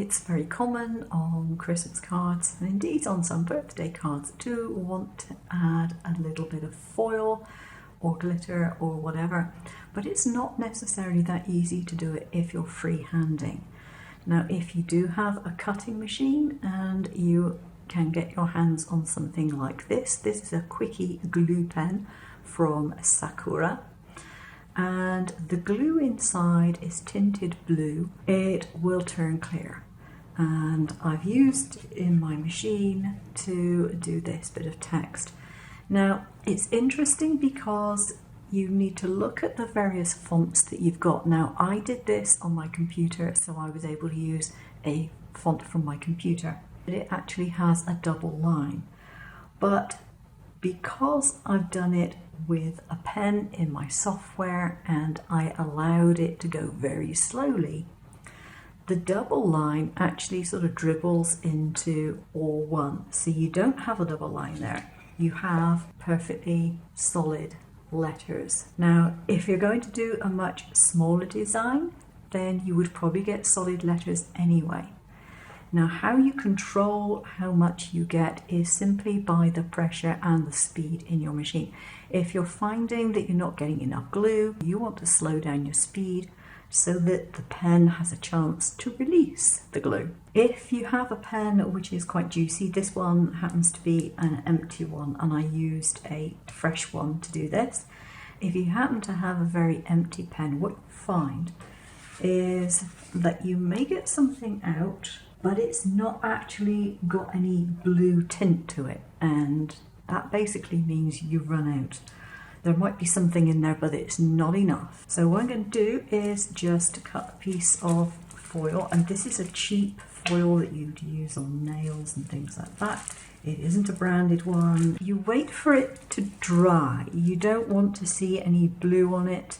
it's very common on Christmas cards and indeed on some birthday cards to want to add a little bit of foil or glitter or whatever, but it's not necessarily that easy to do it if you're freehanding. Now, if you do have a cutting machine and you can get your hands on something like this is a quickie glue pen from Sakura, and the glue inside is tinted blue. It will turn clear, and I've used in my machine to do this bit of text. Now, it's interesting because you need to look at the various fonts that you've got. Now, I did this on my computer, so I was able to use a font from my computer. It actually has a double line, but because I've done it with a pen in my software and I allowed it to go very slowly, the double line actually sort of dribbles into all one. So you don't have a double line there. You have perfectly solid letters. Now, if you're going to do a much smaller design, then you would probably get solid letters anyway. Now, how you control how much you get is simply by the pressure and the speed in your machine. If you're finding that you're not getting enough glue, you want to slow down your speed so that the pen has a chance to release the glue. If you have a pen which is quite juicy, this one happens to be an empty one and I used a fresh one to do this. If you happen to have a very empty pen, what you'll find is that you may get something out, but it's not actually got any blue tint to it, and that basically means you run out. There might be something in there, but it's not enough. So what I'm going to do is just cut a piece of foil, and this is a cheap foil that you'd use on nails and things like that. It isn't a branded one. You wait for it to dry. You don't want to see any blue on it.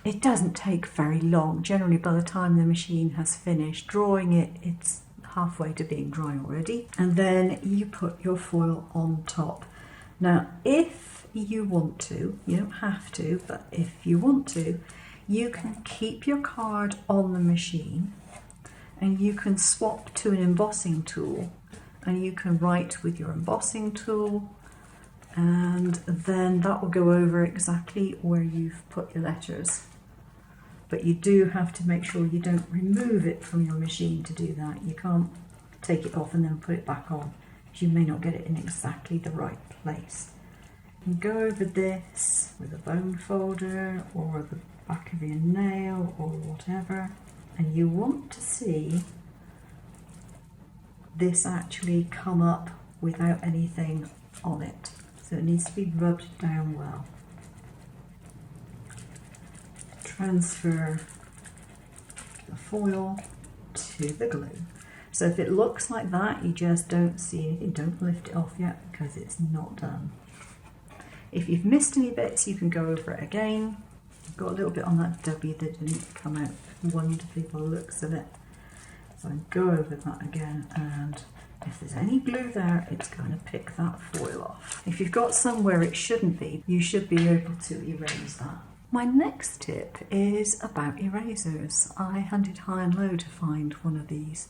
It doesn't take very long. Generally, by the time the machine has finished drawing it, it's halfway to being dry already. And then you put your foil on top. Now, if you want to, you don't have to, but if you want to, you can keep your card on the machine and you can swap to an embossing tool and you can write with your embossing tool, and then that will go over exactly where you've put your letters. But you do have to make sure you don't remove it from your machine to do that. You can't take it off and then put it back on, because you may not get it in exactly the right place. You can go over this with a bone folder or the back of your nail or whatever, and you want to see this actually come up without anything on it. So it needs to be rubbed down well. Transfer the foil to the glue. So if it looks like that, you just don't see anything. Don't lift it off yet because it's not done. If you've missed any bits, you can go over it again. I've got a little bit on that W that didn't come out wonderfully by the looks of it. So I go over that again, and if there's any glue there, it's going to pick that foil off. If you've got somewhere it shouldn't be, you should be able to erase that. My next tip is about erasers. I hunted high and low to find one of these,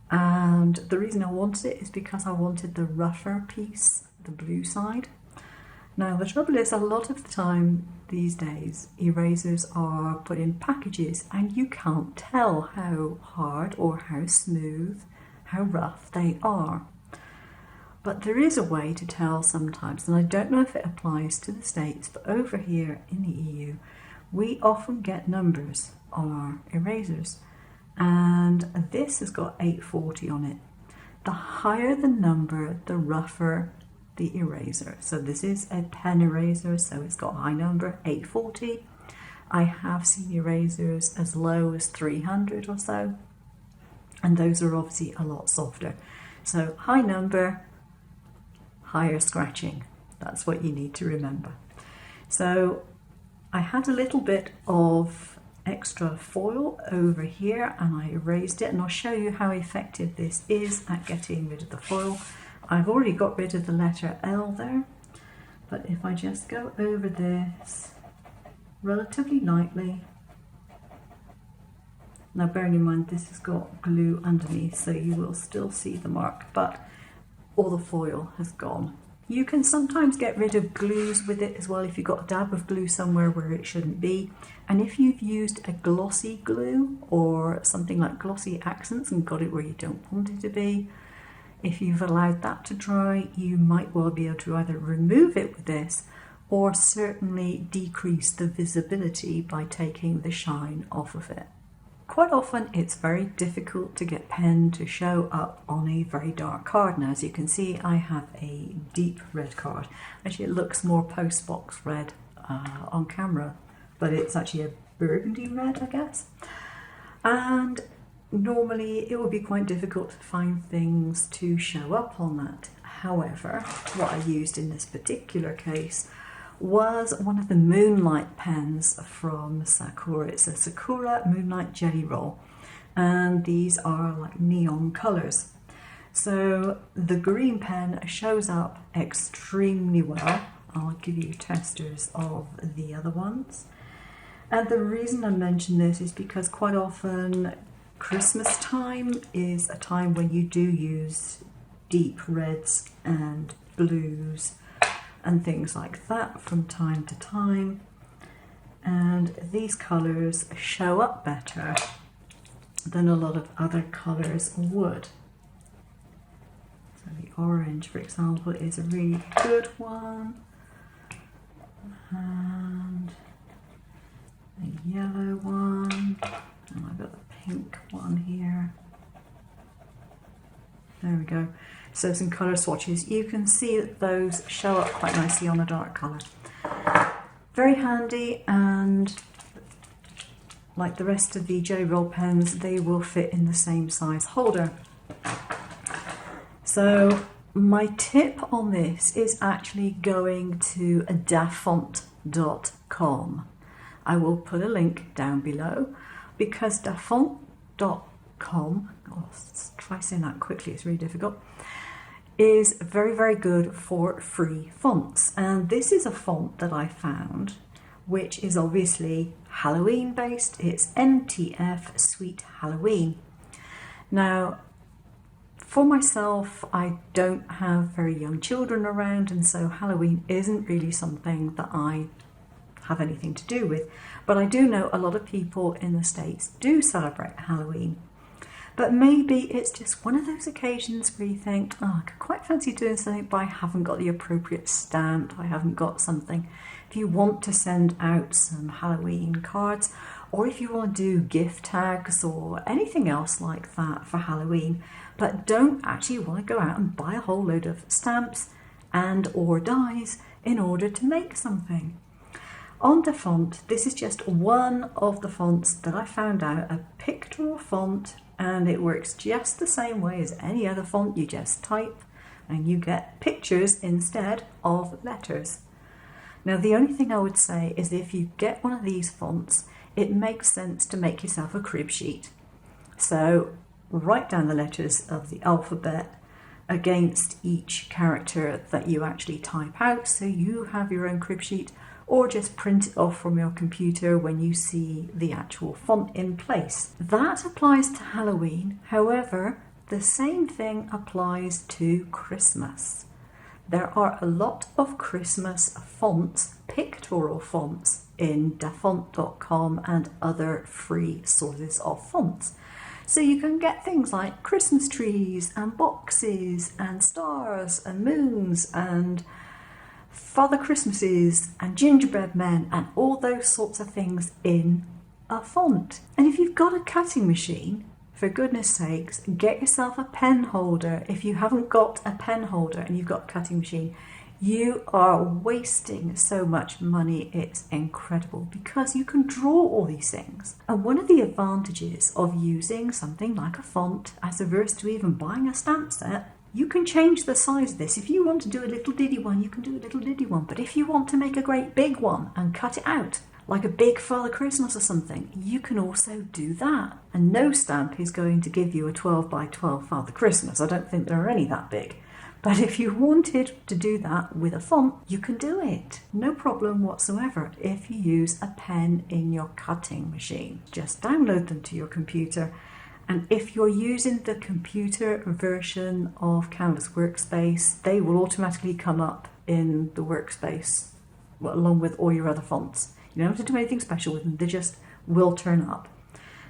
and the reason I wanted it is because I wanted the rougher piece, the blue side. Now the trouble is, a lot of the time these days erasers are put in packages and you can't tell how hard or how smooth, how rough they are. But there is a way to tell sometimes, and I don't know if it applies to the States, but over here in the EU, we often get numbers on our erasers, and this has got 840 on it. The higher the number, the rougher the eraser. So this is a pen eraser, so it's got a high number, 840. I have seen erasers as low as 300 or so, and those are obviously a lot softer. So high number, higher scratching. That's what you need to remember. So I had a little bit of extra foil over here and I erased it, and I'll show you how effective this is at getting rid of the foil. I've already got rid of the letter L there, but if I just go over this relatively lightly, Now bearing in mind this has got glue underneath, so you will still see the mark, but all the foil has gone. You can sometimes get rid of glues with it as well if you've got a dab of glue somewhere where it shouldn't be. And if you've used a glossy glue or something like glossy accents and got it where you don't want it to be, if you've allowed that to dry, you might well be able to either remove it with this or certainly decrease the visibility by taking the shine off of it. Quite often it's very difficult to get pen to show up on a very dark card. Now as you can see, I have a deep red card. Actually it looks more postbox red on camera, but it's actually a burgundy red, I guess. And normally it would be quite difficult to find things to show up on that. However, what I used in this particular case was one of the Moonlight pens from Sakura. It's a Sakura Moonlight Jelly Roll, and these are like neon colours. So the green pen shows up extremely well. I'll give you testers of the other ones. And the reason I mention this is because quite often Christmas time is a time when you do use deep reds and blues and things like that from time to time, and these colours show up better than a lot of other colours would. So the orange, for example, is a really good one, and a yellow one, and I've got the pink one here. There we go. So some colour swatches. You can see that those show up quite nicely on a dark colour. Very handy, and like the rest of the Jelly Roll pens, they will fit in the same size holder. So my tip on this is actually going to dafont.com. I will put a link down below because dafont.com, let's try saying that quickly, it's really difficult, is very, very good for free fonts. And this is a font that I found, which is obviously Halloween based. It's NTF Sweet Halloween. Now, for myself, I don't have very young children around, and so Halloween isn't really something that I have anything to do with. But I do know a lot of people in the States do celebrate Halloween. But maybe it's just one of those occasions where you think, oh, I could quite fancy doing something, but I haven't got the appropriate stamp, I haven't got something. If you want to send out some Halloween cards, or if you want to do gift tags or anything else like that for Halloween, but don't actually want to go out and buy a whole load of stamps and or dies in order to make something. On Dafont, this is just one of the fonts that I found out, a pictorial font, and it works just the same way as any other font. You just type and you get pictures instead of letters. Now the only thing I would say is if you get one of these fonts, it makes sense to make yourself a crib sheet. So write down the letters of the alphabet against each character that you actually type out, so you have your own crib sheet, or just print it off from your computer when you see the actual font in place. That applies to Halloween. However, the same thing applies to Christmas. There are a lot of Christmas fonts, pictorial fonts, in dafont.com and other free sources of fonts. So you can get things like Christmas trees and boxes and stars and moons and Father Christmases and gingerbread men and all those sorts of things in a font. And if you've got a cutting machine, for goodness sakes, get yourself a pen holder. If you haven't got a pen holder and you've got a cutting machine, you are wasting so much money. It's incredible, because you can draw all these things. And one of the advantages of using something like a font, as opposed to even buying a stamp set, you can change the size of this. If you want to do a little diddy one, you can do a little diddy one. But if you want to make a great big one and cut it out, like a big Father Christmas or something, you can also do that. And no stamp is going to give you a 12 by 12 Father Christmas. I don't think there are any that big. But if you wanted to do that with a font, you can do it. No problem whatsoever if you use a pen in your cutting machine. Just download them to your computer. And if you're using the computer version of Canvas Workspace, they will automatically come up in the workspace along with all your other fonts. You don't have to do anything special with them, they just will turn up.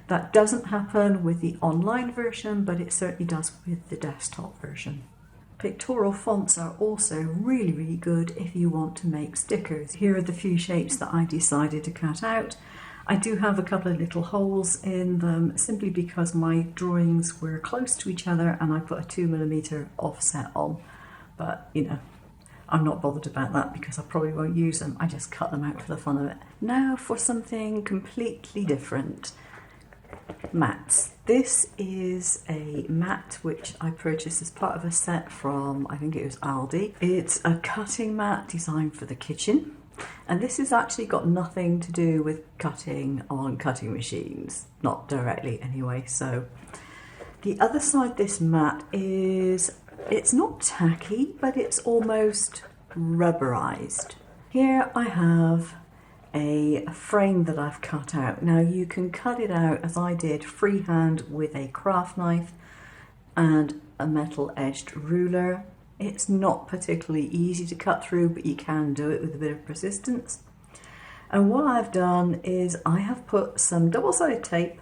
That doesn't happen with the online version, but it certainly does with the desktop version. Pictorial fonts are also really, really good if you want to make stickers. Here are the few shapes that I decided to cut out. I do have a couple of little holes in them simply because my drawings were close to each other and I put a 2mm offset on. But you know, I'm not bothered about that because I probably won't use them. I just cut them out for the fun of it. Now for something completely different. Mats. This is a mat which I purchased as part of a set from, I think it was Aldi. It's a cutting mat designed for the kitchen. And this has actually got nothing to do with cutting on cutting machines, not directly anyway. So the other side this mat is, it's not tacky, but it's almost rubberized. Here I have a frame that I've cut out. Now you can cut it out as I did freehand with a craft knife and a metal edged ruler. It's not particularly easy to cut through, but you can do it with a bit of persistence. And what I've done is I have put some double-sided tape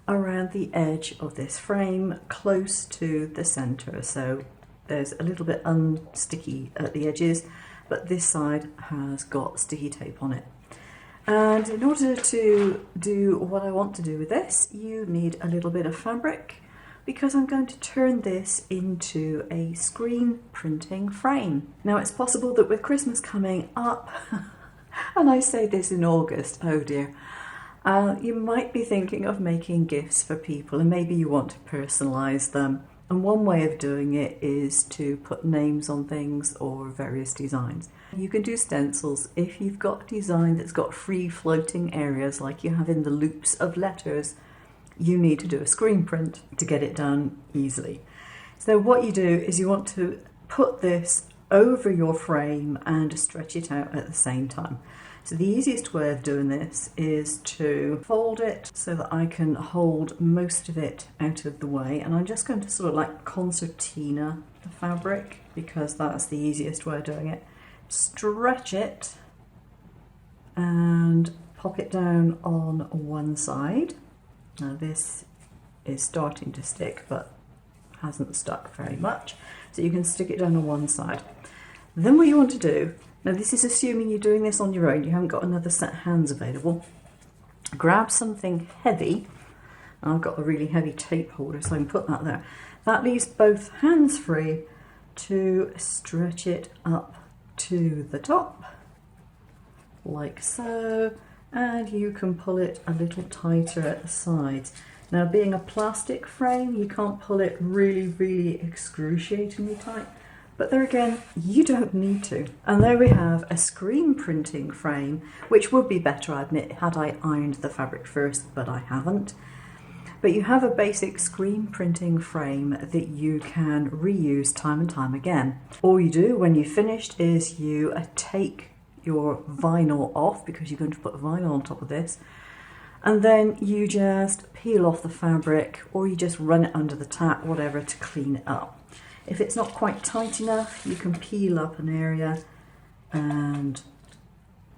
around the edge of this frame close to the center. So there's a little bit unsticky at the edges, but this side has got sticky tape on it. And in order to do what I want to do with this, you need a little bit of fabric, because I'm going to turn this into a screen printing frame. Now it's possible that with Christmas coming up, and I say this in August, oh dear, you might be thinking of making gifts for people and maybe you want to personalise them. And one way of doing it is to put names on things or various designs. You can do stencils if you've got a design that's got free floating areas like you have in the loops of letters. You need to do a screen print to get it done easily. So what you do is you want to put this over your frame and stretch it out at the same time. So the easiest way of doing this is to fold it so that I can hold most of it out of the way, and I'm just going to sort of like concertina the fabric because that's the easiest way of doing it. Stretch it and pop it down on one side. Now this is starting to stick but hasn't stuck very much, so you can stick it down on one side. Then what you want to do, now this is assuming you're doing this on your own, you haven't got another set of hands available. Grab something heavy, I've got a really heavy tape holder so I can put that there. That leaves both hands free to stretch it up to the top, like so. And you can pull it a little tighter at the sides. Now being a plastic frame, you can't pull it really, really excruciatingly tight, but there again, you don't need to. And there we have a screen printing frame, which would be better, I admit, had I ironed the fabric first, but I haven't. But you have a basic screen printing frame that you can reuse time and time again. All you do when you've finished is you take your vinyl off, because you're going to put vinyl on top of this, and then you just peel off the fabric or you just run it under the tap, whatever, to clean it up. If it's not quite tight enough, you can peel up an area and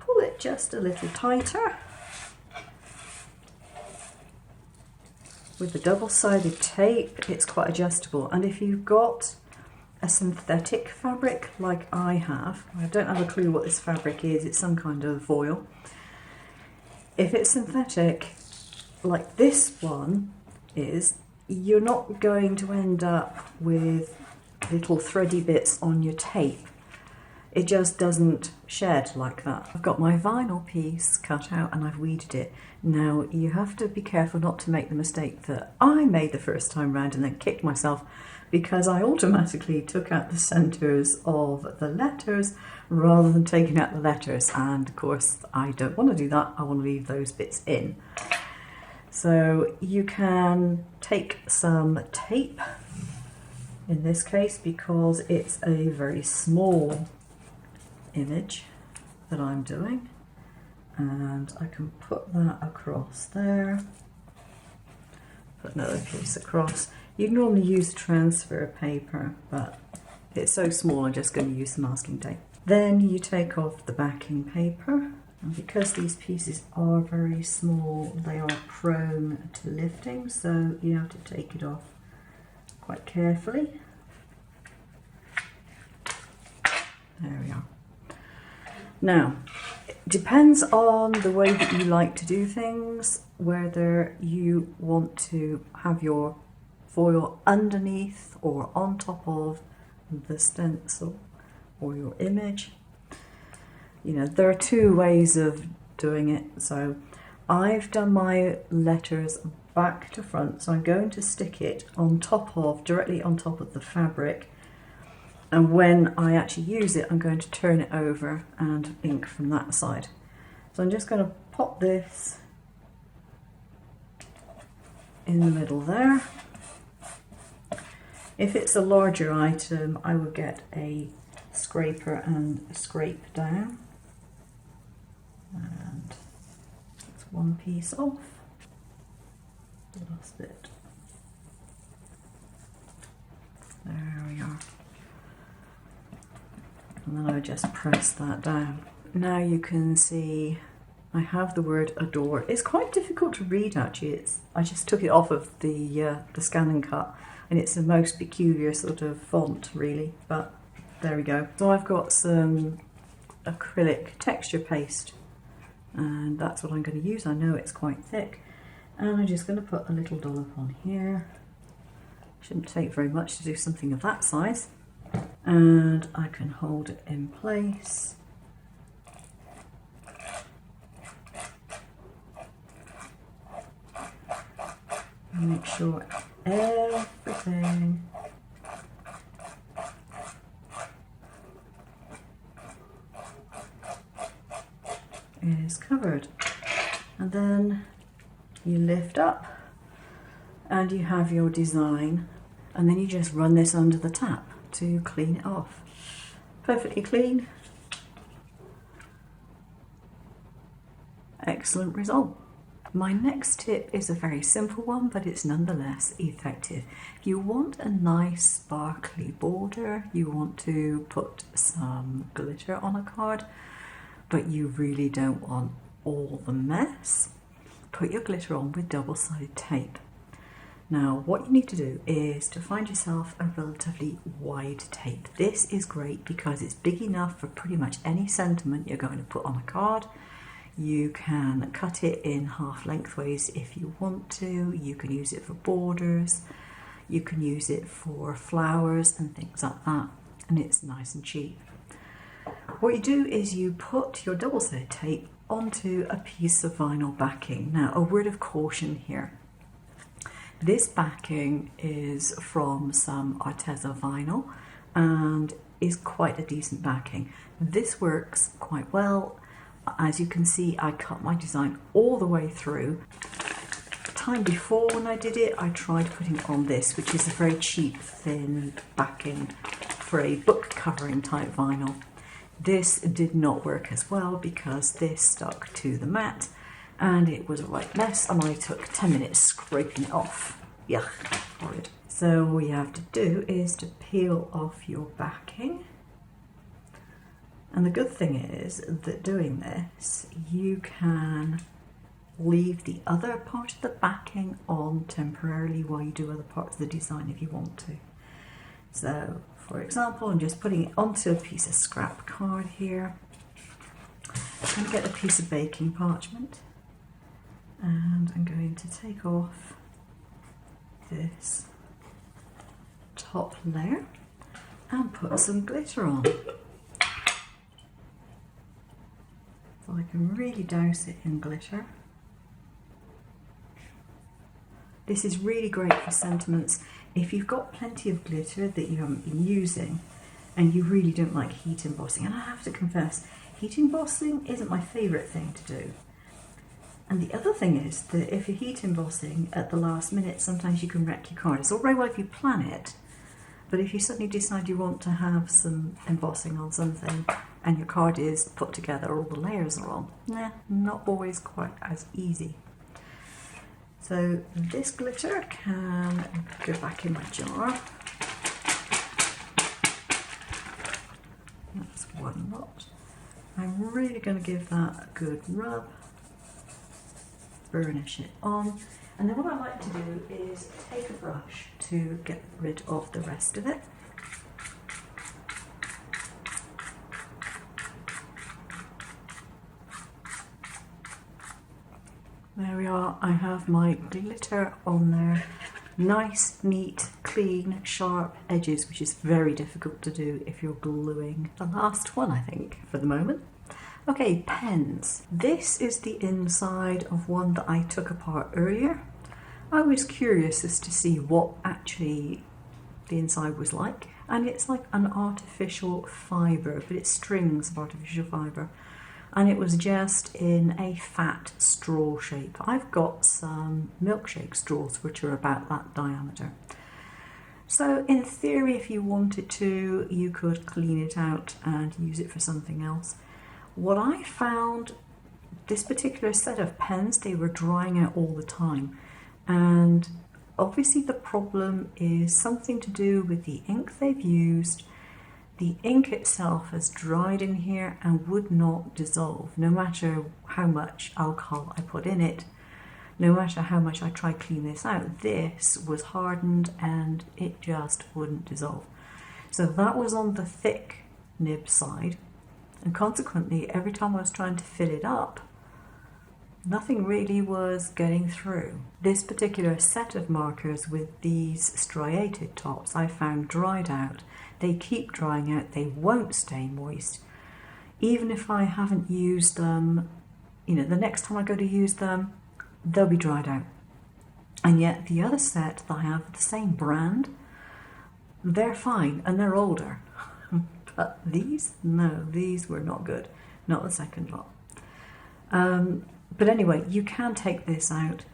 pull it just a little tighter. With the double-sided tape, it's quite adjustable, and if you've got a synthetic fabric like I have, I don't have a clue what this fabric is, it's some kind of foil. If it's synthetic like this one is, you're not going to end up with little thready bits on your tape. It just doesn't shed like that. I've got my vinyl piece cut out and I've weeded it. Now you have to be careful not to make the mistake that I made the first time round and then kicked myself, because I automatically took out the centres of the letters rather than taking out the letters, and of course I don't want to do that, I want to leave those bits in. So you can take some tape in this case, because it's a very small image that I'm doing, and I can put that across there, put another piece across. You can normally use transfer paper, but it's so small I'm just going to use the masking tape. Then you take off the backing paper, and because these pieces are very small, they are prone to lifting, so you have to take it off quite carefully. There we are. Now, it depends on the way that you like to do things, whether you want to have your foil underneath or on top of the stencil or your image. You know, there are two ways of doing it. So I've done my letters back to front, so I'm going to stick it on top of, directly on top of the fabric. And when I actually use it, I'm going to turn it over and ink from that side. So I'm just going to pop this in the middle there. If it's a larger item, I will get a scraper and scrape down. And that's one piece off. The last bit. There we are. And then I would just press that down. Now you can see I have the word adore. It's quite difficult to read actually. I just took it off of the Scan and Cut, and it's the most peculiar sort of font really, but there we go. So I've got some acrylic texture paste, and that's what I'm going to use. I know it's quite thick, and I'm just going to put a little dollop on here. Shouldn't take very much to do something of that size. And I can hold it in place. And make sure everything is covered. And then you lift up and you have your design, and then you just run this under the tap to clean it off. Perfectly clean. Excellent result. My next tip is a very simple one, but it's nonetheless effective. If you want a nice sparkly border, you want to put some glitter on a card, but you really don't want all the mess, put your glitter on with double-sided tape. Now, what you need to do is to find yourself a relatively wide tape. This is great because it's big enough for pretty much any sentiment you're going to put on a card. You can cut it in half lengthways if you want to. You can use it for borders. You can use it for flowers and things like that. And it's nice and cheap. What you do is you put your double-sided tape onto a piece of vinyl backing. Now, a word of caution here. This backing is from some Arteza vinyl and is quite a decent backing. This works quite well. As you can see, I cut my design all the way through. The time before when I did it, I tried putting on this, which is a very cheap, thin backing for a book covering type vinyl. This did not work as well because this stuck to the mat, and it was a right mess, and I took 10 minutes scraping it off. Yuck, horrid. So all you have to do is to peel off your backing. And the good thing is that doing this, you can leave the other part of the backing on temporarily while you do other parts of the design if you want to. So, for example, I'm just putting it onto a piece of scrap card here. I'm going to get a piece of baking parchment, and I'm going to take off this top layer and put some glitter on. So I can really douse it in glitter. This is really great for sentiments. If you've got plenty of glitter that you haven't been using and you really don't like heat embossing, and I have to confess, heat embossing isn't my favourite thing to do. And the other thing is that if you're heat embossing at the last minute, sometimes you can wreck your card. It's all very well if you plan it, But if you suddenly decide you want to have some embossing on something and your card is put together, all the layers are on, not always quite as easy. So this glitter can go back in my jar. That's one lot. I'm really going to give that a good rub, burnish it on, and then what I like to do is take a brush to get rid of the rest of it. There we are, I have my glitter on there. Nice, neat, clean, sharp edges, which is very difficult to do if you're gluing. The last one, I think, for the moment. Okay, pens. This is the inside of one that I took apart earlier. I was curious as to see what actually the inside was like. And it's like an artificial fibre, but it's strings of artificial fibre. And it was just in a fat straw shape. I've got some milkshake straws which are about that diameter. So in theory, if you wanted to, you could clean it out and use it for something else. What I found, this particular set of pens, they were drying out all the time. And obviously the problem is something to do with the ink they've used. The ink itself has dried in here and would not dissolve, no matter how much alcohol I put in it, no matter how much I tried to clean this out. This was hardened and it just wouldn't dissolve. So that was on the thick nib side, and consequently every time I was trying to fill it up, nothing really was getting through. This particular set of markers with these striated tops I found dried out. They keep drying out, they won't stay moist. Even if I haven't used them, the next time I go to use them, they'll be dried out. And yet the other set that I have, the same brand, they're fine and they're older. But these, no, these were not good. Not the second lot. But anyway, you can take this out.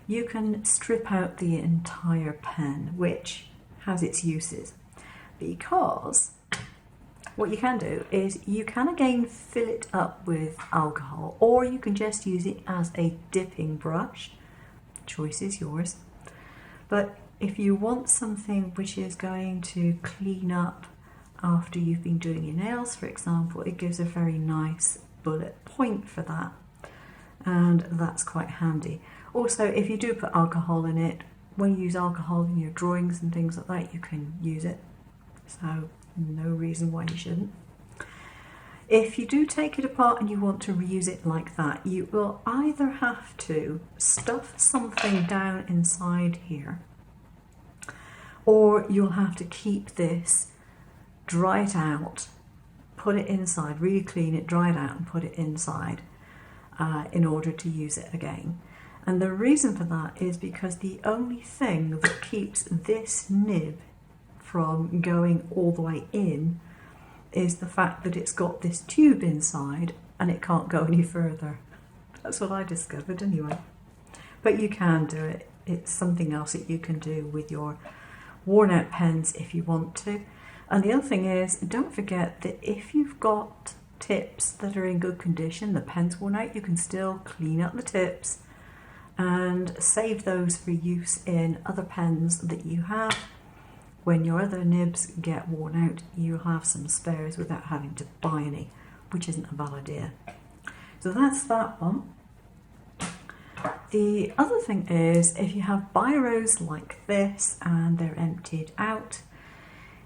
You can strip out the entire pen, which has its uses. Because what you can do is you can again fill it up with alcohol, or you can just use it as a dipping brush. Choice is yours. But if you want something which is going to clean up after you've been doing your nails, for example, it gives a very nice bullet point for that. And that's quite handy. Also, if you do put alcohol in it, when you use alcohol in your drawings and things like that, you can use it. So no reason why you shouldn't. If you do take it apart and you want to reuse it like that, you will either have to stuff something down inside here, or you'll have to keep this, dry it out, put it inside, really clean it, dry it out and put it inside in order to use it again. And the reason for that is because the only thing that keeps this nib from going all the way in is the fact that it's got this tube inside and it can't go any further. That's what I discovered anyway. But you can do it. It's something else that you can do with your worn out pens if you want to. And the other thing is, don't forget that if you've got tips that are in good condition, the pen's worn out, you can still clean up the tips and save those for use in other pens that you have. When your other nibs get worn out, you'll have some spares without having to buy any, which isn't a bad idea. So that's that one. The other thing is, if you have biros like this and they're emptied out,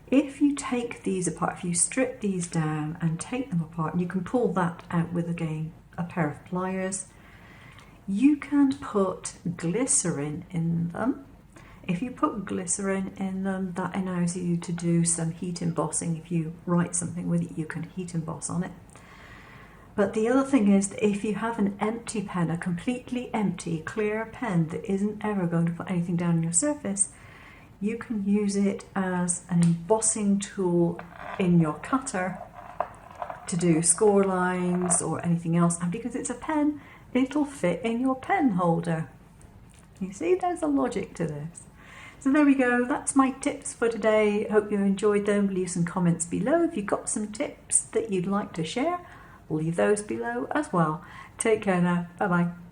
if you take these apart, if you strip these down and take them apart, and you can pull that out with, again, a pair of pliers, you can put glycerin in them. If you put glycerin in them, that allows you to do some heat embossing. If you write something with it, you can heat emboss on it. But the other thing is that if you have an empty pen, a completely empty, clear pen that isn't ever going to put anything down on your surface, you can use it as an embossing tool in your cutter to do score lines or anything else. And because it's a pen, it'll fit in your pen holder. You see, there's a logic to this. So there we go, that's my tips for today. Hope you enjoyed them. Leave some comments below. If you've got some tips that you'd like to share, leave those below as well. Take care now. Bye bye.